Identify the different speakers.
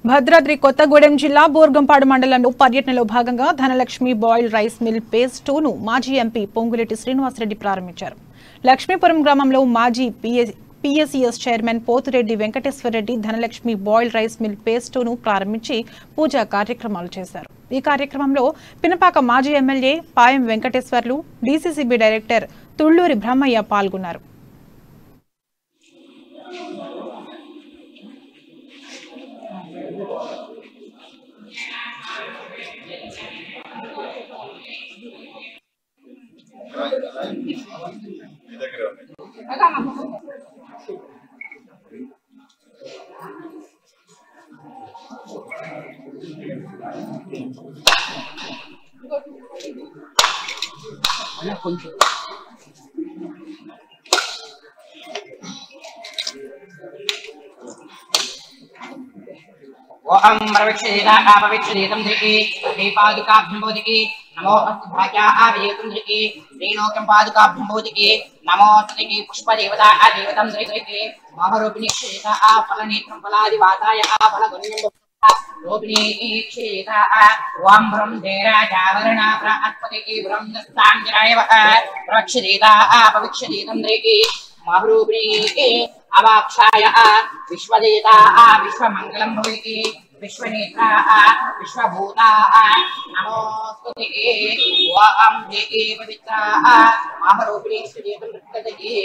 Speaker 1: భద్రాద్రి కొత్తగూడెం జిల్లా బోర్గంపాడు మండలంలో పర్యటనలో భాగంగా Dhanalakshmi boil rice mill phase 2ను మాజీ ఎంపీ పొంగులేటి శ్రీనివాసరెడ్డి ప్రారంభించారు. లక్ష్మీపురం గ్రామంలో మాజీ PSCS chairman Pothu Reddy Venkateswara Reddy Dhanalakshmi boil rice mill phase 2ను ప్రారంభించి పూజా కార్యక్రమాలు చేశారు. ఈ కార్యక్రమంలో పినపాక మాజీ MLA Payam Venkateswarlu, DCCB director Thulluri Brahmaiah పాల్గొన్నారు.
Speaker 2: ओम प्रविक्षेता अपविक्षेतम धृति श्रीपादुकाभ्यं बोधिके नमो अस्तुभाग्या आवेयतम धृति श्रीलोकं पादुकाभ्यं बोधिके नमो श्री पुष्पदेवता आदेवतं धृति महारूपिणी क्षेता फलनेत्रं फलादिवाताय फलगुण्यं रूपिणी क्षेता ओम ब्रह्मेरा जावरणा प्रात्पतिके ब्रह्मस्तांजरायव प्रक्षेता अपविक्षेतम धृति महारूपिणी अवाक्षाय विश्वदेता विश्वमंगलम भवति विश्वनेत्रा विश्वभूता नमोस्तुते ओम देवी पवित्रा महारूपिणी सुदेवं प्रकृतिके